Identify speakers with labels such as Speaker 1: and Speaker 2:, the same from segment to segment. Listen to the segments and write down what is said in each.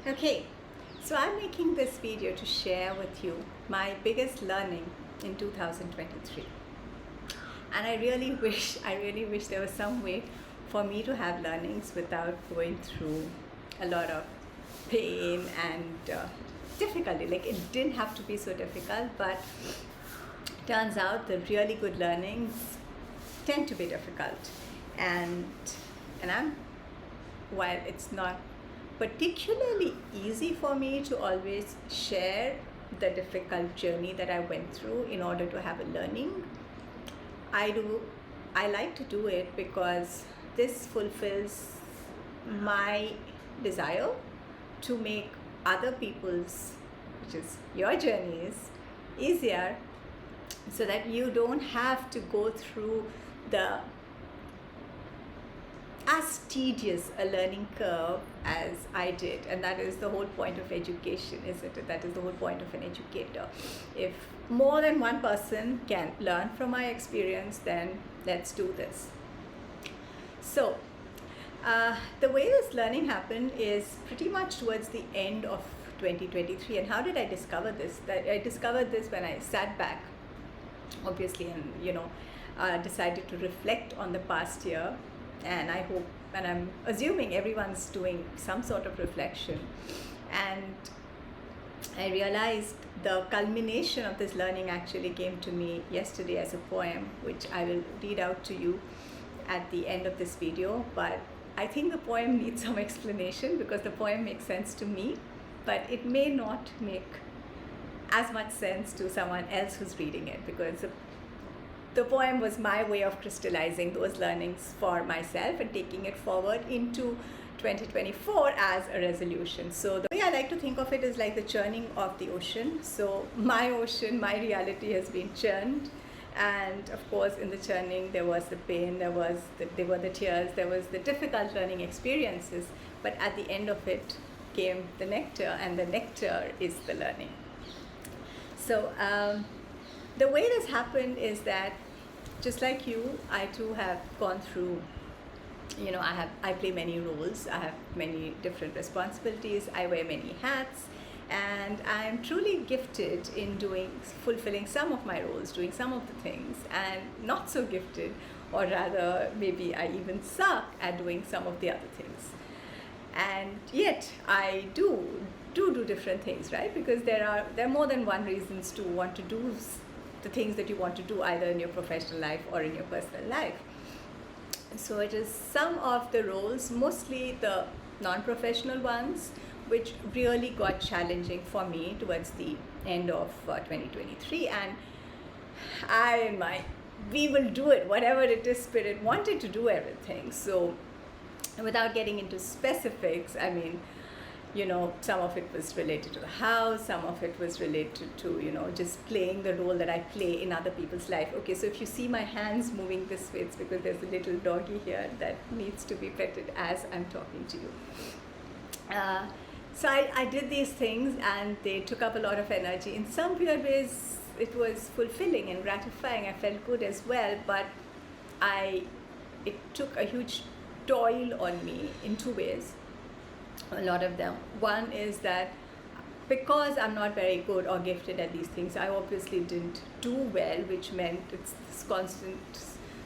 Speaker 1: Okay, so I'm making this video to share with you my biggest learning in 2023. And I really wish there was some way for me to have learnings without going through a lot of pain and difficulty. Like, it didn't have to be so difficult, but turns out the really good learnings tend to be difficult. And while it's not particularly easy for me to always share the difficult journey that I went through in order to have a learning, I like to do it because this fulfills my desire to make other people's, which is your journeys, easier, so that you don't have to go through as tedious a learning curve as I did. And that is the whole point of education, isn't it? That is the whole point of an educator. If more than one person can learn from my experience, then let's do this. So the way this learning happened is pretty much towards the end of 2023. And how did I discover this? I discovered this when I sat back, obviously, and decided to reflect on the past year. And I hope, and I'm assuming everyone's doing some sort of reflection. And I realized the culmination of this learning actually came to me yesterday as a poem, which I will read out to you at the end of this video. But I think the poem needs some explanation because the poem makes sense to me, but it may not make as much sense to someone else who's reading it, because the poem was my way of crystallizing those learnings for myself and taking it forward into 2024 as a resolution. So the way I like to think of it is like the churning of the ocean. So my ocean, my reality has been churned. And of course, in the churning, there was the pain, there were the tears, there was the difficult learning experiences. But at the end of it came the nectar, and the nectar is the learning. So the way this happened is that, just like you, I too have gone through, I play many roles, I have many different responsibilities, I wear many hats, and I'm truly gifted in fulfilling some of my roles, doing some of the things, and not so gifted, or rather maybe I even suck at doing some of the other things. And yet I do different things, right? Because there are more than one reasons to want to do the things that you want to do, either in your professional life or in your personal life. So it is some of the roles, mostly the non-professional ones, which really got challenging for me towards the end of 2023. And we will do it, whatever it is, Spirit wanted to do everything. So without getting into specifics, some of it was related to the house, some of it was related to, just playing the role that I play in other people's life. Okay, so if you see my hands moving this way, it's because there's a little doggy here that needs to be petted as I'm talking to you. So I did these things, and they took up a lot of energy. In some weird ways, it was fulfilling and gratifying. I felt good as well, but it took a huge toil on me in two ways. A lot of them. One is that because I'm not very good or gifted at these things, I obviously didn't do well, which meant it's this constant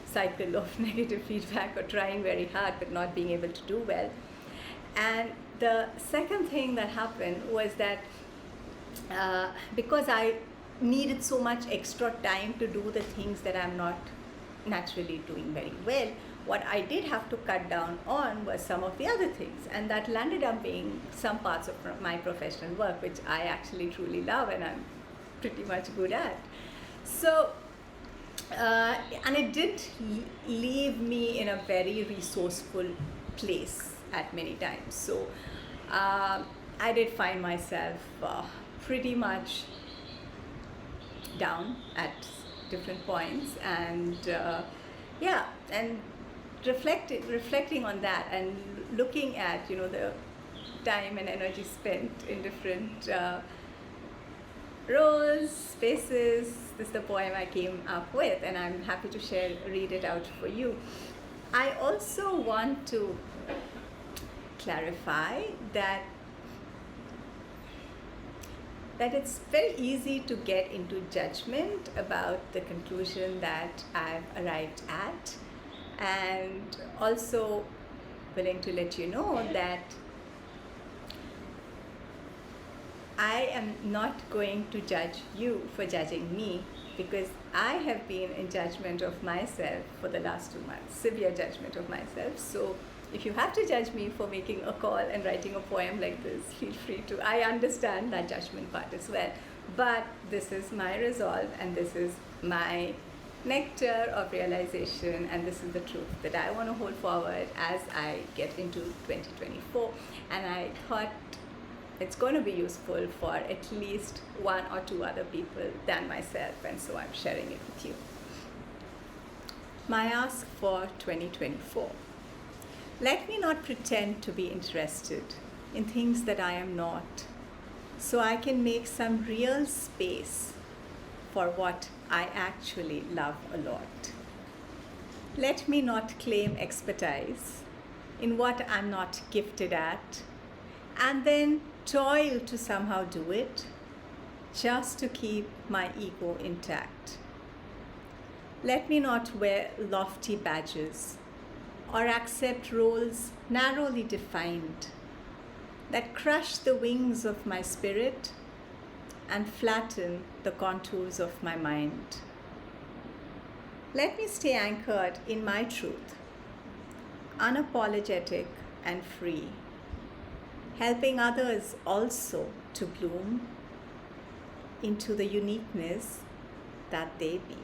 Speaker 1: cycle of negative feedback or trying very hard but not being able to do well. And the second thing that happened was that because I needed so much extra time to do the things that I'm not naturally doing very well, what I did have to cut down on was some of the other things, and that landed up being some parts of my professional work, which I actually truly love and I'm pretty much good at. So, and it did leave me in a very resourceful place at many times. So I did find myself pretty much down at different points, and and reflecting on that and looking at the time and energy spent in different roles, spaces. This is the poem I came up with, and I'm happy to read it out for you. I also want to clarify that that it's very easy to get into judgment about the conclusion that I've arrived at, and also willing to let you know that I am not going to judge you for judging me, because I have been in judgment of myself for the last 2 months, severe judgment of myself. So if you have to judge me for making a call and writing a poem like this, feel free to. I understand that judgment part as well. But this is my resolve, and this is my nectar of realization, and this is the truth that I want to hold forward as I get into 2024. And I thought it's going to be useful for at least 1 or 2 other people than myself, and so I'm sharing it with you. My ask for 2024. Let me not pretend to be interested in things that I am not, so I can make some real space for what I actually love a lot. Let me not claim expertise in what I'm not gifted at, and then toil to somehow do it just to keep my ego intact. Let me not wear lofty badges or accept roles narrowly defined that crush the wings of my spirit and flatten the contours of my mind. Let me stay anchored in my truth, unapologetic and free, helping others also to bloom into the uniqueness that they be.